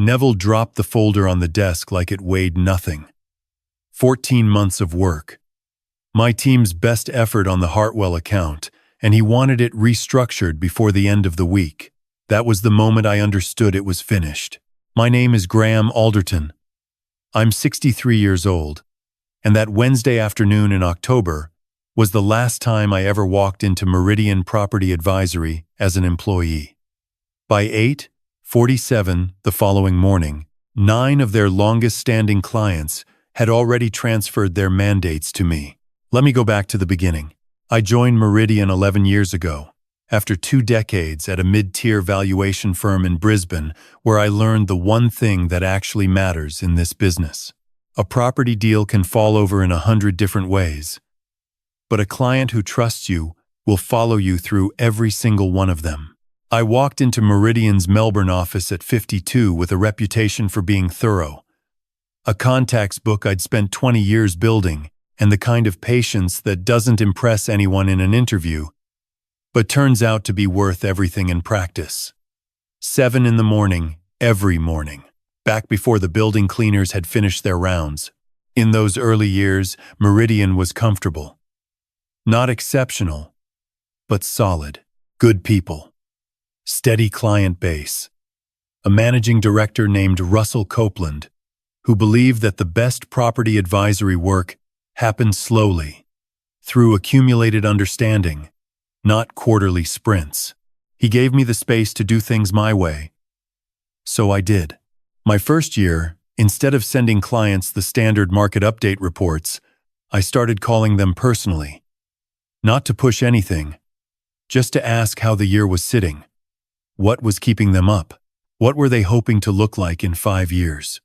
Neville dropped the folder on the desk like it weighed nothing. 14 months of work. My team's best effort on the Hartwell account, and he wanted it restructured before the end of the week. That was the moment I understood it was finished. My name is Graham Alderton. I'm 63 years old, and that Wednesday afternoon in October was the last time I ever walked into Meridian Property Advisory as an employee. By 8:47 the following morning, 9 of their longest-standing clients had already transferred their mandates to me. Let me go back to the beginning. I joined Meridian 11 years ago, after 2 decades at a mid-tier valuation firm in Brisbane, where I learned the one thing that actually matters in this business. A property deal can fall over in 100 different ways, but a client who trusts you will follow you through every single one of them. I walked into Meridian's Melbourne office at 52 with a reputation for being thorough, a contacts book I'd spent 20 years building, and the kind of patience that doesn't impress anyone in an interview, but turns out to be worth everything in practice. 7 in the morning, every morning, back before the building cleaners had finished their rounds. In those early years, Meridian was comfortable. Not exceptional, but solid. Good people. Steady client base. A managing director named Russell Copeland, who believed that the best property advisory work happened slowly, through accumulated understanding, not quarterly sprints. He gave me the space to do things my way. So I did. My first year, instead of sending clients the standard market update reports, I started calling them personally. Not to push anything, just to ask how the year was sitting. What was keeping them up? What were they hoping to look like in 5 years?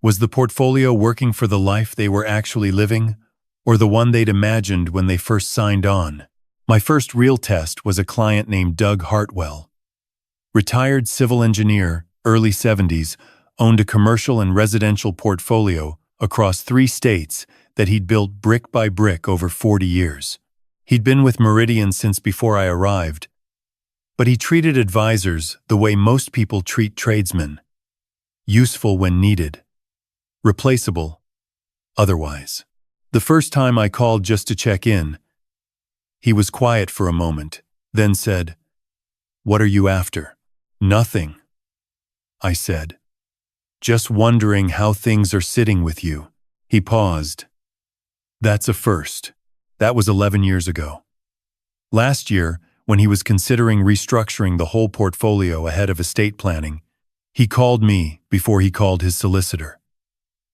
Was the portfolio working for the life they were actually living, or the one they'd imagined when they first signed on? My first real test was a client named Doug Hartwell. Retired civil engineer, early 70s, owned a commercial and residential portfolio across 3 states that he'd built brick by brick over 40 years. He'd been with Meridian since before I arrived, but he treated advisors the way most people treat tradesmen. Useful when needed. Replaceable otherwise. The first time I called just to check in, he was quiet for a moment, then said, "What are you after?" "Nothing," I said. "Just wondering how things are sitting with you." He paused. "That's a first." That was 11 years ago. Last year, when he was considering restructuring the whole portfolio ahead of estate planning, he called me before he called his solicitor.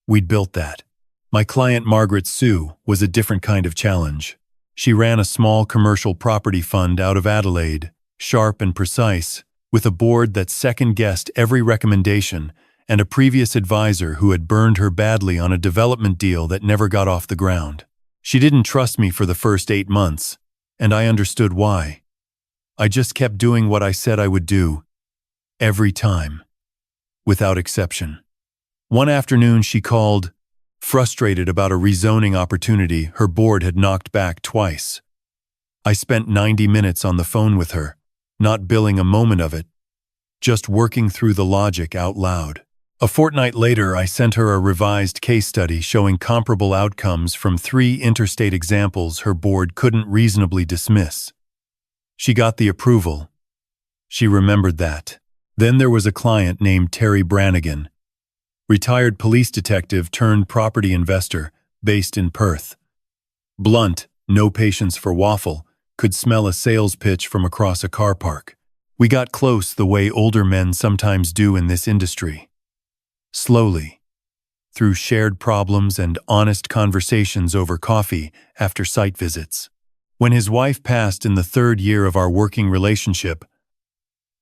We'd built that. My client Margaret Sue was a different kind of challenge. She ran a small commercial property fund out of Adelaide, sharp and precise, with a board that second-guessed every recommendation and a previous advisor who had burned her badly on a development deal that never got off the ground. She didn't trust me for the first 8 months, and I understood why. I just kept doing what I said I would do, every time, without exception. One afternoon she called, frustrated about a rezoning opportunity her board had knocked back twice. I spent 90 minutes on the phone with her, not billing a moment of it, just working through the logic out loud. A fortnight later, I sent her a revised case study showing comparable outcomes from 3 interstate examples her board couldn't reasonably dismiss. She got the approval. She remembered that. Then there was a client named Terry Brannigan, retired police detective turned property investor based in Perth. Blunt, no patience for waffle, could smell a sales pitch from across a car park. We got close the way older men sometimes do in this industry. Slowly, through shared problems and honest conversations over coffee after site visits. When his wife passed in the 3rd year of our working relationship,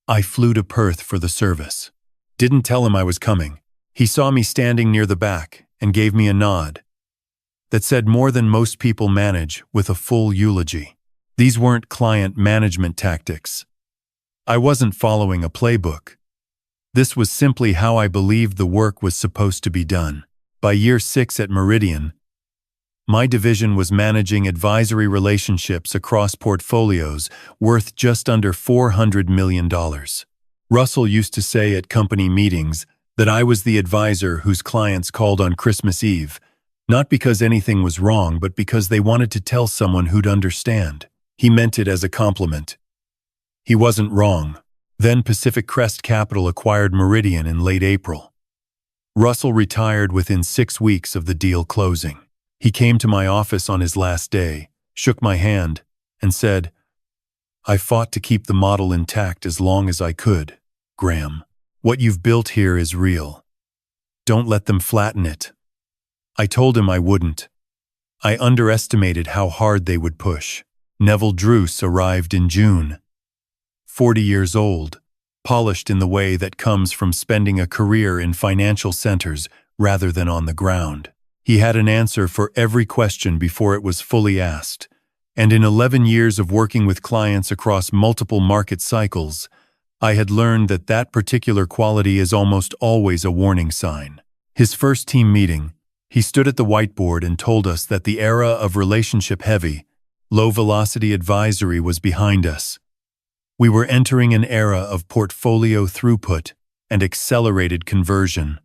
I flew to Perth for the service. Didn't tell him I was coming. He saw me standing near the back and gave me a nod that said more than most people manage with a full eulogy. These weren't client management tactics. I wasn't following a playbook. This was simply how I believed the work was supposed to be done. By year 6 at Meridian, my division was managing advisory relationships across portfolios worth just under $400 million. Russell used to say at company meetings That I was the advisor whose clients called on Christmas Eve, not because anything was wrong, but because they wanted to tell someone who'd understand. He meant it as a compliment. He wasn't wrong. Then Pacific Crest Capital acquired Meridian in late April. Russell retired within 6 weeks of the deal closing. He came to my office on his last day, shook my hand, and said, "I fought to keep the model intact as long as I could, Graham. What you've built here is real. Don't let them flatten it." I told him I wouldn't. I underestimated how hard they would push. Neville Druce arrived in June. 40 years old, polished in the way that comes from spending a career in financial centers rather than on the ground. He had an answer for every question before it was fully asked, and in 11 years of working with clients across multiple market cycles, I had learned that that particular quality is almost always a warning sign. His first team meeting, he stood at the whiteboard and told us that the era of relationship-heavy, low-velocity advisory was behind us. We were entering an era of portfolio throughput and accelerated conversion.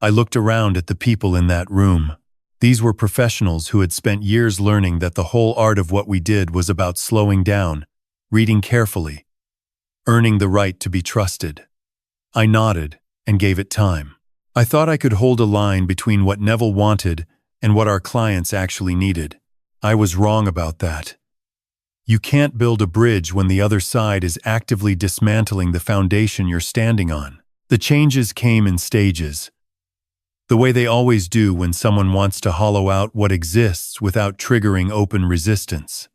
I looked around at the people in that room. These were professionals who had spent years learning that the whole art of what we did was about slowing down, reading carefully, earning the right to be trusted. I nodded and gave it time. I thought I could hold a line between what Neville wanted and what our clients actually needed. I was wrong about that. You can't build a bridge when the other side is actively dismantling the foundation you're standing on. The changes came in stages, the way they always do when someone wants to hollow out what exists without triggering open resistance.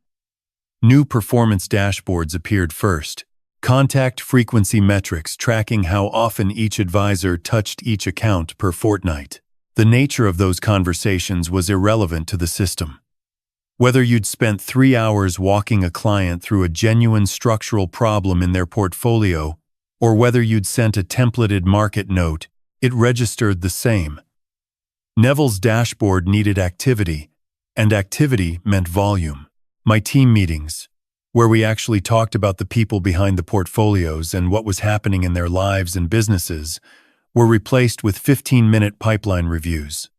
New performance dashboards appeared first. Contact frequency metrics tracking how often each advisor touched each account per fortnight. The nature of those conversations was irrelevant to the system. Whether you'd spent 3 hours walking a client through a genuine structural problem in their portfolio, or whether you'd sent a templated market note, it registered the same. Neville's dashboard needed activity, and activity meant volume. My team meetings, where we actually talked about the people behind the portfolios and what was happening in their lives and businesses, were replaced with 15-minute pipeline reviews.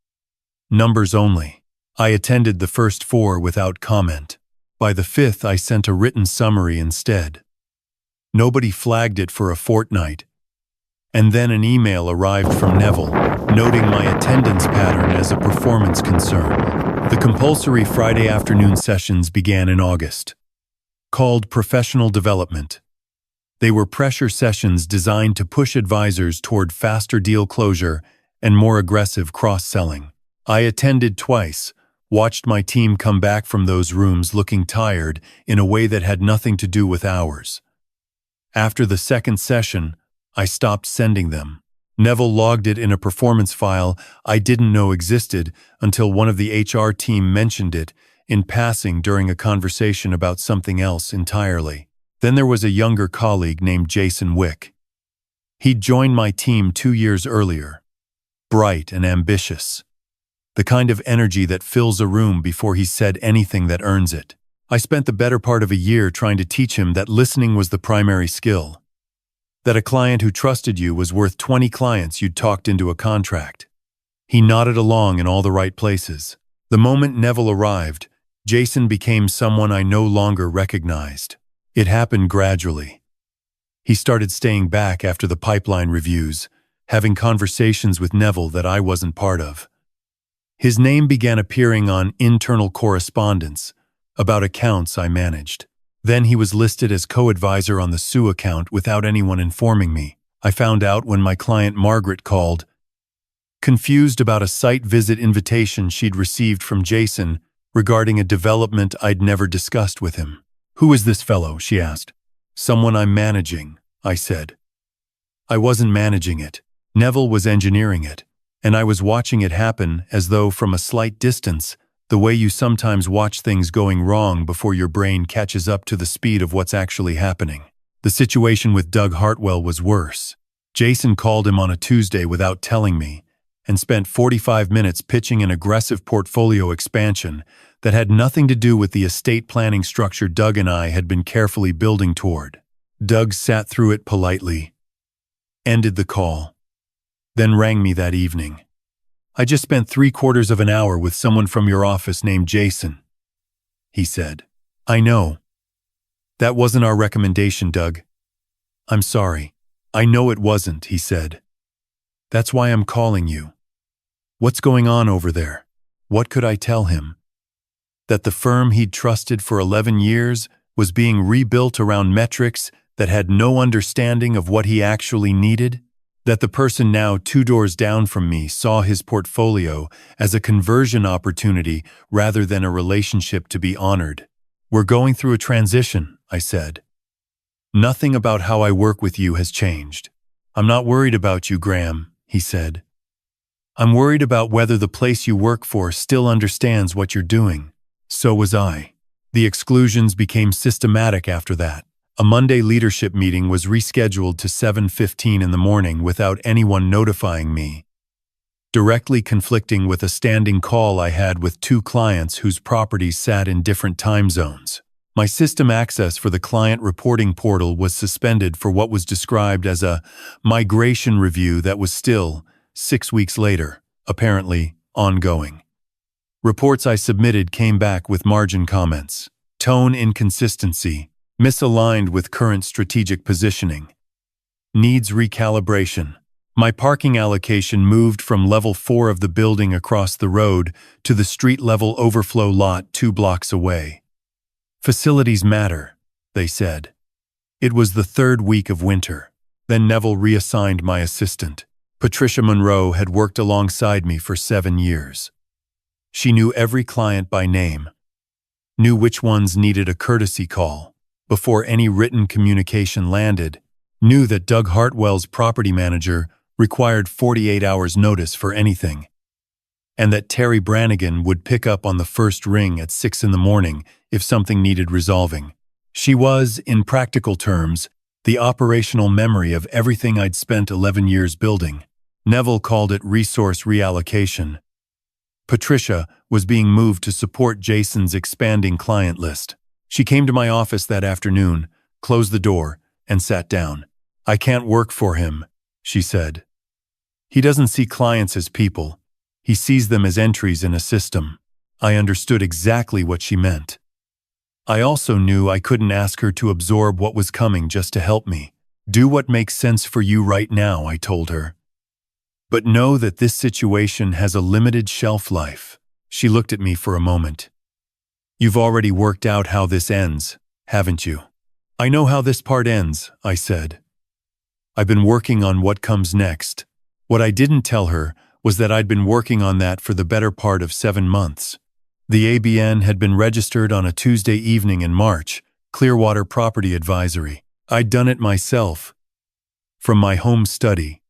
Numbers only. I attended the first 4 without comment. By the 5th, I sent a written summary instead. Nobody flagged it for a fortnight. And then an email arrived from Neville, noting my attendance pattern as a performance concern. The compulsory Friday afternoon sessions began in August. Called Professional Development. They were pressure sessions designed to push advisors toward faster deal closure and more aggressive cross-selling. I attended twice, watched my team come back from those rooms looking tired in a way that had nothing to do with ours. After the second session, I stopped sending them. Neville logged it in a performance file I didn't know existed until one of the HR team mentioned it in passing during a conversation about something else entirely. Then there was a younger colleague named Jason Wick. He'd joined my team 2 years earlier. Bright and ambitious. The kind of energy that fills a room before he's said anything that earns it. I spent the better part of a year trying to teach him that listening was the primary skill. That a client who trusted you was worth 20 clients you'd talked into a contract. He nodded along in all the right places. The moment Neville arrived, Jason became someone I no longer recognized. It happened gradually. He started staying back after the pipeline reviews, having conversations with Neville that I wasn't part of. His name began appearing on internal correspondence about accounts I managed. Then he was listed as co-advisor on the Sue account without anyone informing me. I found out when my client Margaret called, confused about a site visit invitation she'd received from Jason regarding a development I'd never discussed with him. "Who is this fellow?" she asked. "Someone I'm managing," I said. I wasn't managing it. Neville was engineering it, and I was watching it happen as though from a slight distance, the way you sometimes watch things going wrong before your brain catches up to the speed of what's actually happening. The situation with Doug Hartwell was worse. Jason called him on a Tuesday without telling me, and spent 45 minutes pitching an aggressive portfolio expansion that had nothing to do with the estate planning structure Doug and I had been carefully building toward. Doug sat through it politely, ended the call, then rang me that evening. "I just spent 3/4 of an hour with someone from your office named Jason," he said. "I know. That wasn't our recommendation, Doug." "I'm sorry. I know it wasn't," he said. "That's why I'm calling you. What's going on over there?" What could I tell him? That the firm he'd trusted for 11 years was being rebuilt around metrics that had no understanding of what he actually needed? That the person now 2 doors down from me saw his portfolio as a conversion opportunity rather than a relationship to be honored? "We're going through a transition," I said. "Nothing about how I work with you has changed." "I'm not worried about you, Graham," he said. "I'm worried about whether the place you work for still understands what you're doing." So was I. The exclusions became systematic after that. A Monday leadership meeting was rescheduled to 7:15 in the morning without anyone notifying me, directly conflicting with a standing call I had with 2 clients whose properties sat in different time zones. My system access for the client reporting portal was suspended for what was described as a migration review that was still, 6 weeks later, apparently ongoing. Reports I submitted came back with margin comments, tone inconsistency, misaligned with current strategic positioning, needs recalibration. My parking allocation moved from level 4 of the building across the road to the street-level overflow lot 2 blocks away. Facilities matter, they said. It was the 3rd week of winter. Then Neville reassigned my assistant. Patricia Monroe had worked alongside me for 7 years. She knew every client by name, knew which ones needed a courtesy call before any written communication landed, knew that Doug Hartwell's property manager required 48 hours notice for anything, and that Terry Brannigan would pick up on the first ring at 6 in the morning if something needed resolving. She was, in practical terms, the operational memory of everything I'd spent 11 years building. Neville called it resource reallocation. Patricia was being moved to support Jason's expanding client list. She came to my office that afternoon, closed the door, and sat down. "I can't work for him," she said. "He doesn't see clients as people. He sees them as entries in a system." I understood exactly what she meant. I also knew I couldn't ask her to absorb what was coming just to help me. "Do what makes sense for you right now," I told her. "But know that this situation has a limited shelf life." She looked at me for a moment. "You've already worked out how this ends, haven't you?" "I know how this part ends," I said. "I've been working on what comes next." What I didn't tell her was that I'd been working on that for the better part of 7 months. The ABN had been registered on a Tuesday evening in March, Clearwater Property Advisory. I'd done it myself, from my home study,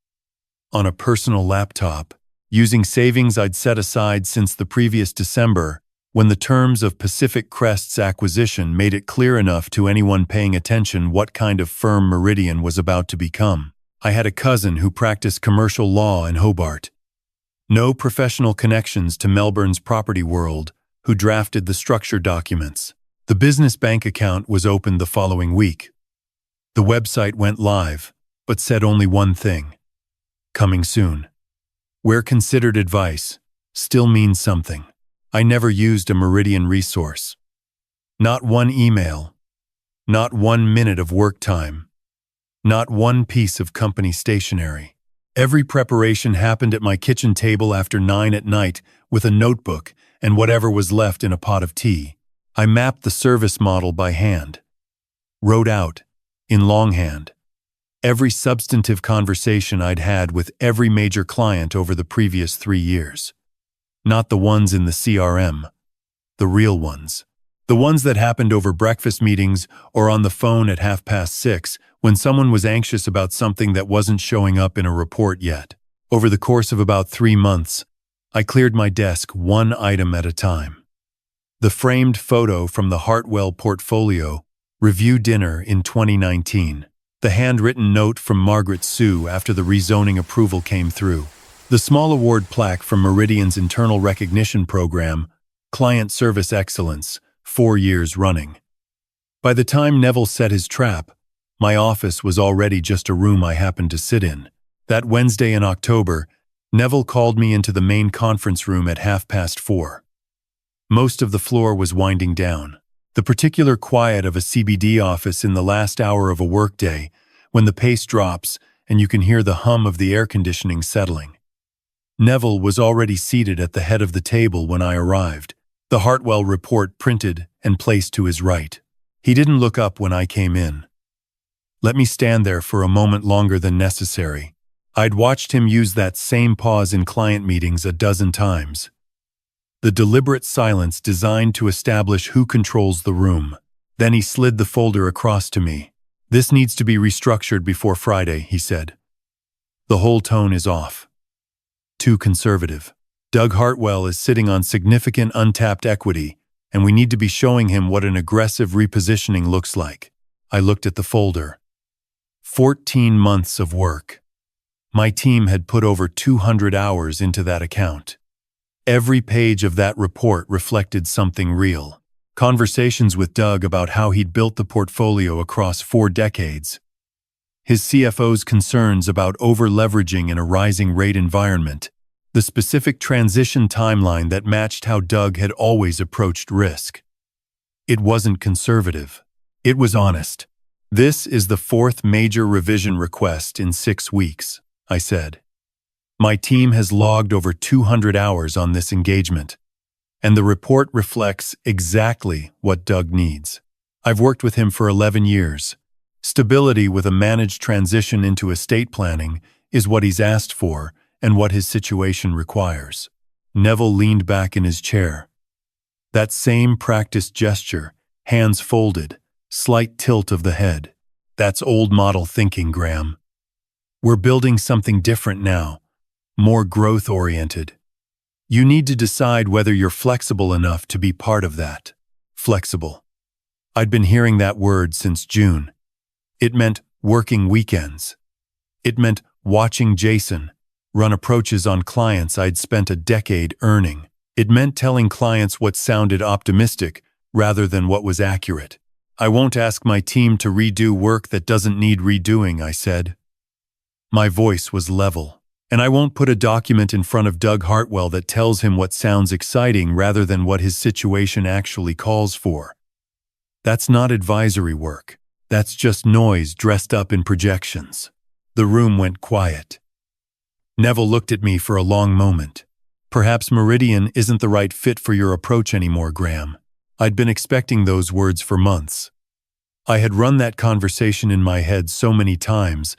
on a personal laptop, using savings I'd set aside since the previous December, when the terms of Pacific Crest's acquisition made it clear enough to anyone paying attention what kind of firm Meridian was about to become. I had a cousin who practiced commercial law in Hobart. No professional connections to Melbourne's property world, who drafted the structure documents. The business bank account was opened the following week. The website went live, but said only one thing: coming soon. Where considered advice still means something. I never used a Meridian resource. Not one email. Not 1 minute of work time. Not one piece of company stationery. Every preparation happened at my kitchen table after 9 at night with a notebook and whatever was left in a pot of tea. I mapped the service model by hand. Wrote out, in longhand, every substantive conversation I'd had with every major client over the previous 3 years. Not the ones in the CRM, the real ones. The ones that happened over breakfast meetings or on the phone at 6:30 when someone was anxious about something that wasn't showing up in a report yet. Over the course of about 3 months, I cleared my desk one item at a time. The framed photo from the Hartwell portfolio review dinner in 2019. The handwritten note from Margaret Sue after the rezoning approval came through. The small award plaque from Meridian's internal recognition program, Client Service Excellence, 4 years running. By the time Neville set his trap, my office was already just a room I happened to sit in. That Wednesday in October, Neville called me into the main conference room at 4:30. Most of the floor was winding down. The particular quiet of a CBD office in the last hour of a workday, when the pace drops and you can hear the hum of the air conditioning settling. Neville was already seated at the head of the table when I arrived, the Hartwell report printed and placed to his right. He didn't look up when I came in. Let me stand there for a moment longer than necessary. I'd watched him use that same pause in client meetings a dozen times. The deliberate silence designed to establish who controls the room. Then he slid the folder across to me. "This needs to be restructured before Friday," he said. The whole tone is off. Too conservative. Doug Hartwell is sitting on significant untapped equity, and we need to be showing him what an aggressive repositioning looks like. I looked at the folder. 14 months of work. My team had put over 200 hours into that account. Every page of that report reflected something real. Conversations with Doug about how he'd built the portfolio across 4 decades. His CFO's concerns about over-leveraging in a rising rate environment. The specific transition timeline that matched how Doug had always approached risk. It wasn't conservative. It was honest. "This is the 4th major revision request in 6 weeks," I said. "My team has logged over 200 hours on this engagement, and the report reflects exactly what Doug needs. I've worked with him for 11 years. Stability with a managed transition into estate planning is what he's asked for and what his situation requires." Neville leaned back in his chair. That same practiced gesture, hands folded, slight tilt of the head. "That's old model thinking, Graham. We're building something different now. More growth-oriented. You need to decide whether you're flexible enough to be part of that." Flexible. I'd been hearing that word since June. It meant working weekends. It meant watching Jason run approaches on clients I'd spent a decade earning. It meant telling clients what sounded optimistic rather than what was accurate. "I won't ask my team to redo work that doesn't need redoing," I said. My voice was level. "And I won't put a document in front of Doug Hartwell that tells him what sounds exciting rather than what his situation actually calls for. That's not advisory work. That's just noise dressed up in projections." The room went quiet. Neville looked at me for a long moment. "Perhaps Meridian isn't the right fit for your approach anymore, Graham." I'd been expecting those words for months. I had run that conversation in my head so many times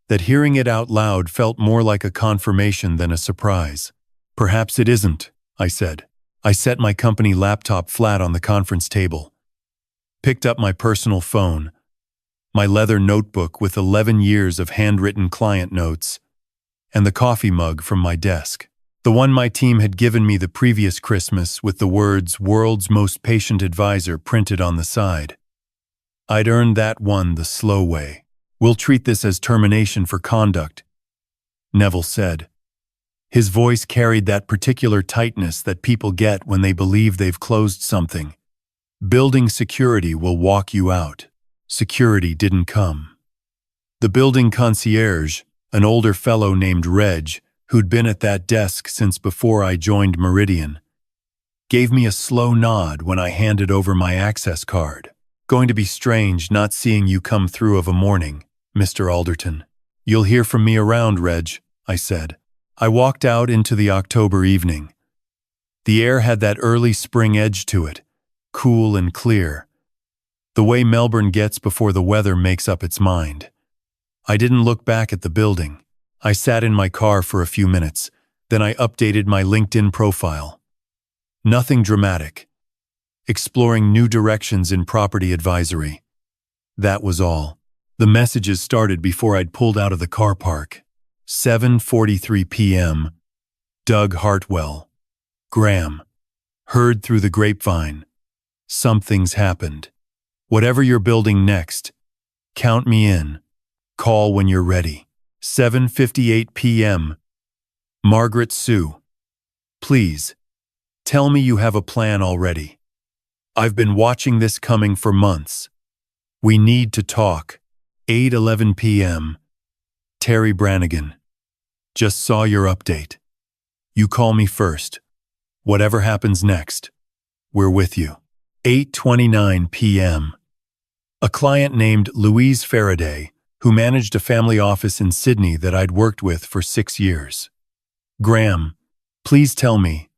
that hearing it out loud felt more like a confirmation than a surprise. "Perhaps it isn't," I said. I set my company laptop flat on the conference table, picked up my personal phone, my leather notebook with 11 years of handwritten client notes, and the coffee mug from my desk. The one my team had given me the previous Christmas with the words "World's Most Patient Advisor" printed on the side. I'd earned that one the slow way. "We'll treat this as termination for conduct," Neville said. His voice carried that particular tightness that people get when they believe they've closed something. "Building security will walk you out." Security didn't come. The building concierge, an older fellow named Reg, who'd been at that desk since before I joined Meridian, gave me a slow nod when I handed over my access card. "Going to be strange not seeing you come through of a morning, Mr. Alderton." "You'll hear from me around, Reg," I said. I walked out into the October evening. The air had that early spring edge to it, cool and clear. The way Melbourne gets before the weather makes up its mind. I didn't look back at the building. I sat in my car for a few minutes, then I updated my LinkedIn profile. Nothing dramatic. Exploring new directions in property advisory. That was all. The messages started before I'd pulled out of the car park. 7:43 p.m. Doug Hartwell. Graham. Heard through the grapevine. Something's happened. Whatever you're building next, count me in. Call when you're ready. 7:58 p.m. Margaret Sue. Please, tell me you have a plan already. I've been watching this coming for months. We need to talk. 8:11 p.m. Terry Brannigan. Just saw your update. You call me first. Whatever happens next, we're with you. 8:29 p.m. A client named Louise Faraday, who managed a family office in Sydney that I'd worked with for 6 years. Graham, please tell me,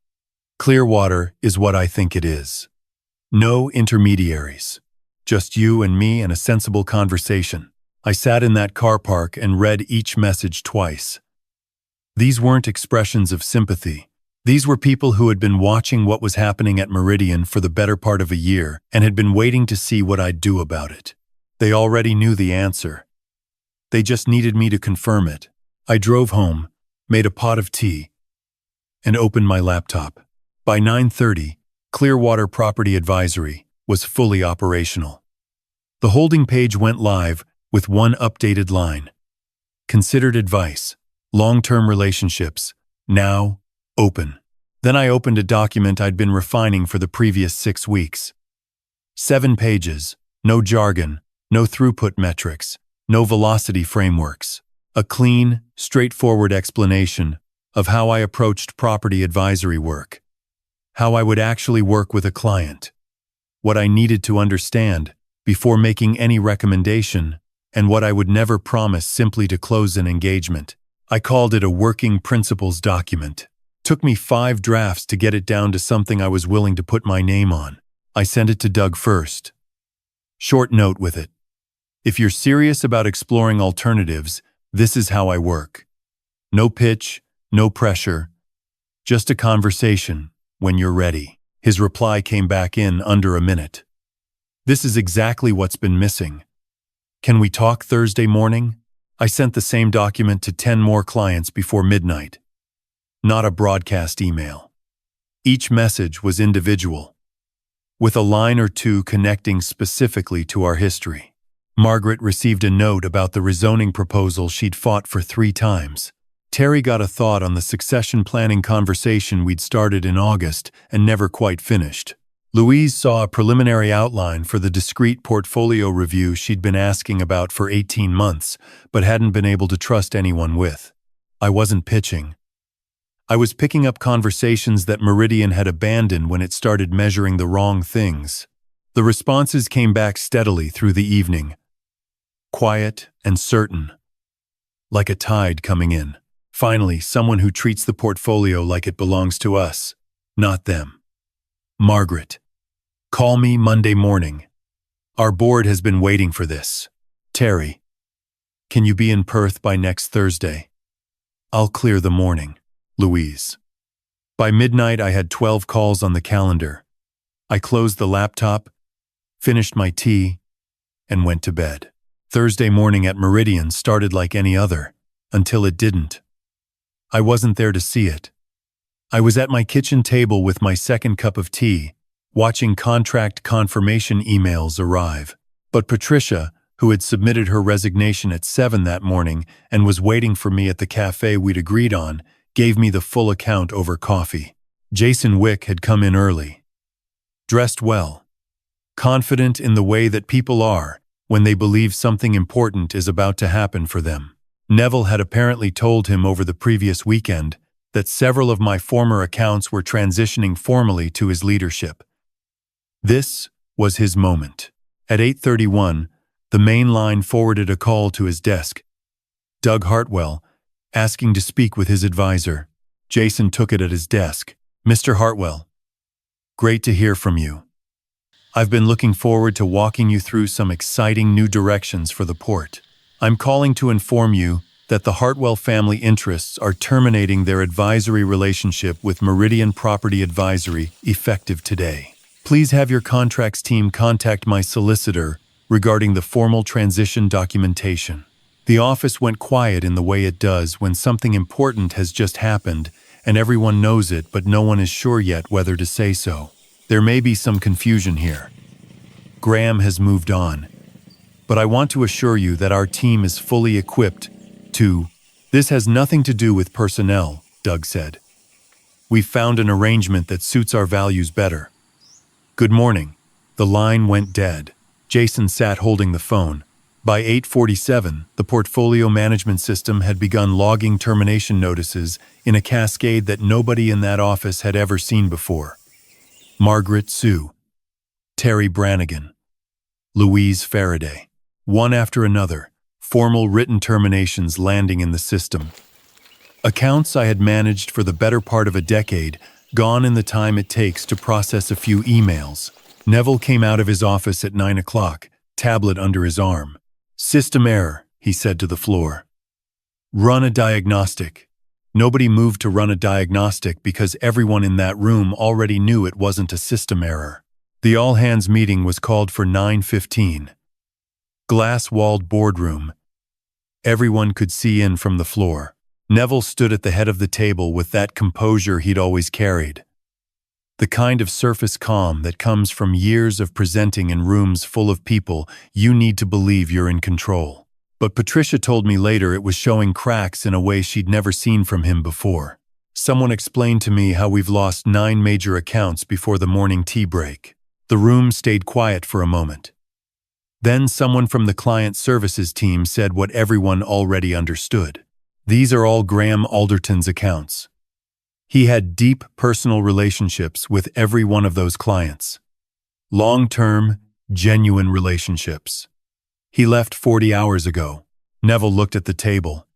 Clearwater is what I think it is. No intermediaries. Just you and me and a sensible conversation. I sat in that car park and read each message twice. These weren't expressions of sympathy. These were people who had been watching what was happening at Meridian for the better part of a year and had been waiting to see what I'd do about it. They already knew the answer. They just needed me to confirm it. I drove home, made a pot of tea, and opened my laptop. By 9:30, Clearwater Property Advisory was fully operational. The holding page went live with one updated line. Considered advice, long-term relationships, now open. Then I opened a document I'd been refining for the previous 6 weeks. 7 pages, no jargon, no throughput metrics, no velocity frameworks. A clean, straightforward explanation of how I approached property advisory work. How I would actually work with a client. What I needed to understand before making any recommendation, and what I would never promise simply to close an engagement. I called it a working principles document. Took me 5 drafts to get it down to something I was willing to put my name on. I sent it to Doug first. Short note with it. If you're serious about exploring alternatives, this is how I work. No pitch, no pressure. Just a conversation when you're ready. His reply came back in under a minute. This is exactly what's been missing. Can we talk Thursday morning? I sent the same document to 10 more clients before midnight. Not a broadcast email. Each message was individual, with a line or two connecting specifically to our history. Margaret received a note about the rezoning proposal she'd fought for 3 times. Terry got a thought on the succession planning conversation we'd started in August and never quite finished. Louise saw a preliminary outline for the discrete portfolio review she'd been asking about for 18 months, but hadn't been able to trust anyone with. I wasn't pitching. I was picking up conversations that Meridian had abandoned when it started measuring the wrong things. The responses came back steadily through the evening. Quiet and certain. Like a tide coming in. Finally, someone who treats the portfolio like it belongs to us, not them. Margaret. Call me Monday morning. Our board has been waiting for this. Terry. Can you be in Perth by next Thursday? I'll clear the morning. Louise. By midnight, I had 12 calls on the calendar. I closed the laptop, finished my tea, and went to bed. Thursday morning at Meridian started like any other, until it didn't. I wasn't there to see it. I was at my kitchen table with my second cup of tea, watching contract confirmation emails arrive. But Patricia, who had submitted her resignation at 7 that morning and was waiting for me at the cafe we'd agreed on, gave me the full account over coffee. Jason Wick had come in early. Dressed well. Confident in the way that people are when they believe something important is about to happen for them. Neville had apparently told him over the previous weekend that several of my former accounts were transitioning formally to his leadership. This was his moment. At 8:31, the main line forwarded a call to his desk. Doug Hartwell, asking to speak with his advisor. Jason took it at his desk. Mr. Hartwell, great to hear from you. I've been looking forward to walking you through some exciting new directions for the port. I'm calling to inform you that the Hartwell family interests are terminating their advisory relationship with Meridian Property Advisory effective today. Please have your contracts team contact my solicitor regarding the formal transition documentation. The office went quiet in the way it does when something important has just happened and everyone knows it, but no one is sure yet whether to say so. There may be some confusion here. Graham has moved on, but I want to assure you that our team is fully equipped to. This has nothing to do with personnel, Doug said. We've found an arrangement that suits our values better. Good morning. The line went dead. Jason sat holding the phone, By 8:47, the portfolio management system had begun logging termination notices in a cascade that nobody in that office had ever seen before. Margaret Sue, Terry Brannigan, Louise Faraday. One after another, formal written terminations landing in the system. Accounts I had managed for the better part of a decade, gone in the time it takes to process a few emails. Neville came out of his office at 9 o'clock, tablet under his arm. "System error," he said to the floor. "Run a diagnostic." Nobody moved to run a diagnostic because everyone in that room already knew it wasn't a system error. The all-hands meeting was called for 9:15. Glass-walled boardroom. Everyone could see in from the floor. Neville stood at the head of the table with that composure he'd always carried. The kind of surface calm that comes from years of presenting in rooms full of people you need to believe you're in control. But Patricia told me later it was showing cracks in a way she'd never seen from him before. Someone explained to me how we've lost 9 major accounts before the morning tea break. The room stayed quiet for a moment. Then someone from the client services team said what everyone already understood. These are all Graham Alderton's accounts. He had deep personal relationships with every one of those clients. Long-term, genuine relationships. He left 40 hours ago. Neville looked at the table.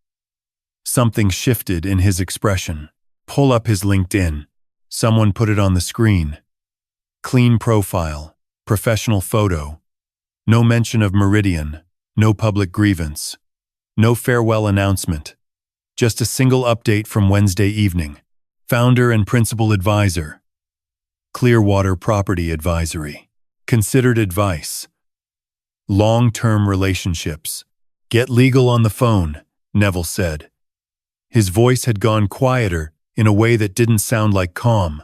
Something shifted in his expression. Pull up his LinkedIn. Someone put it on the screen. Clean profile, professional photo. No mention of Meridian, no public grievance, no farewell announcement. Just a single update from Wednesday evening. Founder and principal advisor. Clearwater Property Advisory. Considered advice. Long-term relationships. Get legal on the phone, Neville said. His voice had gone quieter in a way that didn't sound like calm.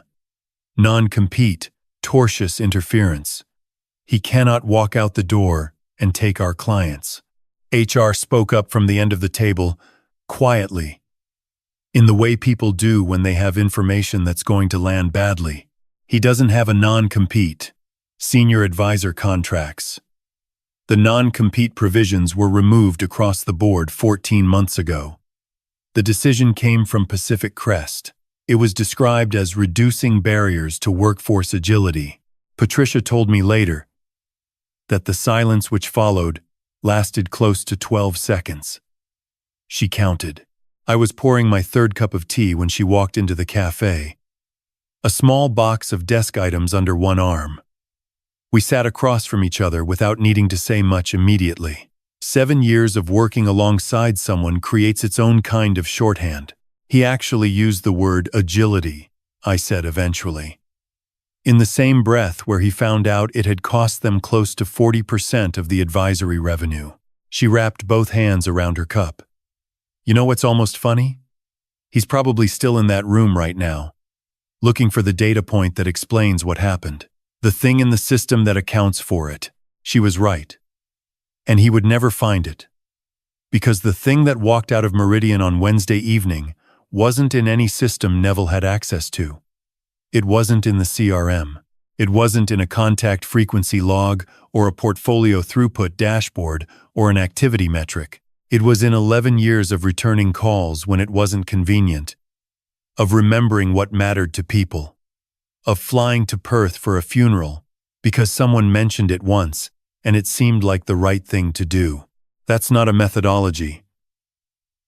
Non-compete, tortious interference. He cannot walk out the door and take our clients. HR spoke up from the end of the table, quietly, in the way people do when they have information that's going to land badly. He doesn't have a non-compete. Senior advisor contracts. The non-compete provisions were removed across the board 14 months ago. The decision came from Pacific Crest. It was described as reducing barriers to workforce agility. Patricia told me later that the silence which followed lasted close to 12 seconds. She counted. I was pouring my 3rd cup of tea when she walked into the cafe. A small box of desk items under one arm. We sat across from each other without needing to say much immediately. 7 years of working alongside someone creates its own kind of shorthand. He actually used the word agility, I said eventually. In the same breath where he found out it had cost them close to 40% of the advisory revenue. She wrapped both hands around her cup. You know what's almost funny? He's probably still in that room right now, looking for the data point that explains what happened. The thing in the system that accounts for it. She was right. And he would never find it. Because the thing that walked out of Meridian on Wednesday evening wasn't in any system Neville had access to. It wasn't in the CRM. It wasn't in a contact frequency log or a portfolio throughput dashboard or an activity metric. It was in 11 years of returning calls when it wasn't convenient, of remembering what mattered to people, of flying to Perth for a funeral because someone mentioned it once and it seemed like the right thing to do. That's not a methodology.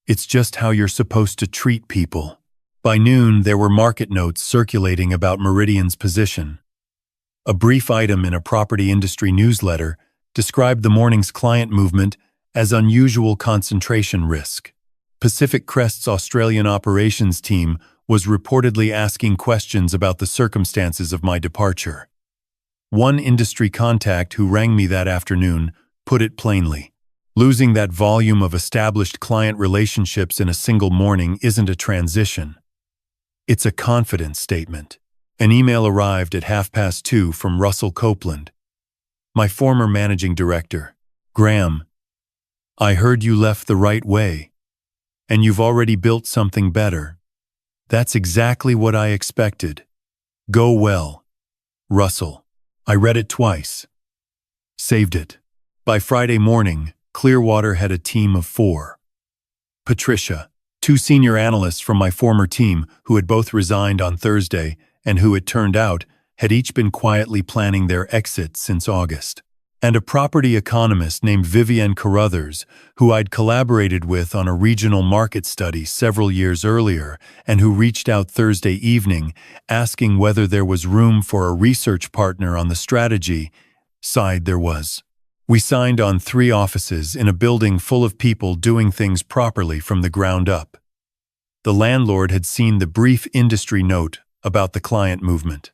It's just how you're supposed to treat people. By noon, there were market notes circulating about Meridian's position. A brief item in a property industry newsletter described the morning's client movement as unusual concentration risk. Pacific Crest's Australian operations team was reportedly asking questions about the circumstances of my departure. One industry contact who rang me that afternoon put it plainly. Losing that volume of established client relationships in a single morning isn't a transition. It's a confidence statement. An email arrived at 2:30 from Russell Copeland, my former managing director. Graham, I heard you left the right way, and you've already built something better. That's exactly what I expected. Go well. Russell. I read it twice. Saved it. By Friday morning, Clearwater had a team of 4. Patricia, 2 senior analysts from my former team who had both resigned on Thursday and who, it turned out, had each been quietly planning their exit since August. And a property economist named Vivienne Carruthers, who I'd collaborated with on a regional market study several years earlier and who reached out Thursday evening asking whether there was room for a research partner on the strategy. Sighed there was. We signed on 3 offices in a building full of people doing things properly from the ground up. The landlord had seen the brief industry note about the client movement.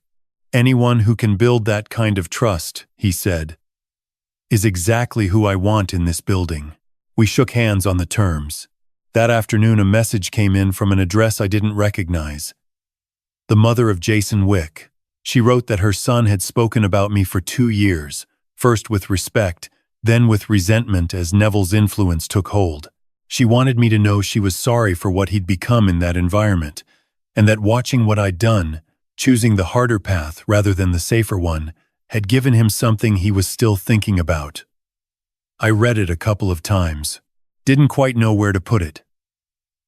Anyone who can build that kind of trust, he said, is exactly who I want in this building. We shook hands on the terms. That afternoon a message came in from an address I didn't recognize. The mother of Jason Wick. She wrote that her son had spoken about me for 2 years, first with respect, then with resentment as Neville's influence took hold. She wanted me to know she was sorry for what he'd become in that environment, and that watching what I'd done, choosing the harder path rather than the safer one, had given him something he was still thinking about. I read it a couple of times. Didn't quite know where to put it.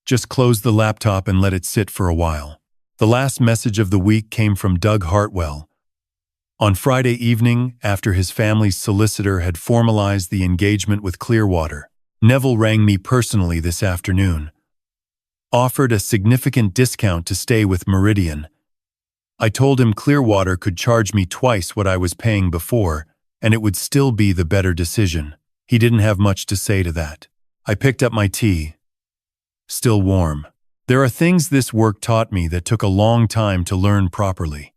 Just closed the laptop and let it sit for a while. The last message of the week came from Doug Hartwell. On Friday evening, after his family's solicitor had formalized the engagement with Clearwater, Neville rang me personally this afternoon. Offered a significant discount to stay with Meridian. I told him Clearwater could charge me twice what I was paying before, and it would still be the better decision. He didn't have much to say to that. I picked up my tea. Still warm. There are things this work taught me that took a long time to learn properly.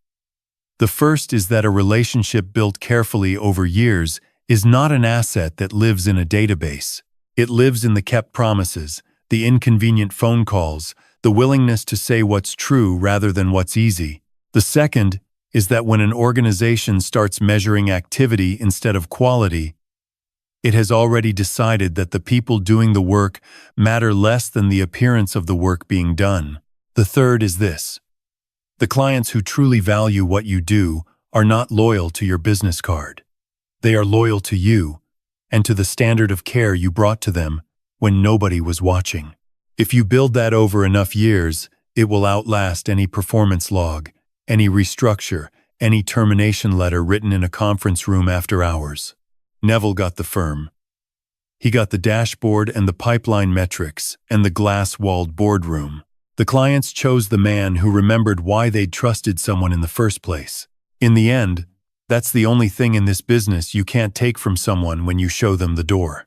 The first is that a relationship built carefully over years is not an asset that lives in a database. It lives in the kept promises, the inconvenient phone calls, the willingness to say what's true rather than what's easy. The second is that when an organization starts measuring activity instead of quality, it has already decided that the people doing the work matter less than the appearance of the work being done. The third is this. The clients who truly value what you do are not loyal to your business card. They are loyal to you and to the standard of care you brought to them when nobody was watching. If you build that over enough years, it will outlast any performance log, any restructure, any termination letter written in a conference room after hours. Neville got the firm. He got the dashboard and the pipeline metrics and the glass-walled boardroom. The clients chose the man who remembered why they'd trusted someone in the first place. In the end, that's the only thing in this business you can't take from someone when you show them the door.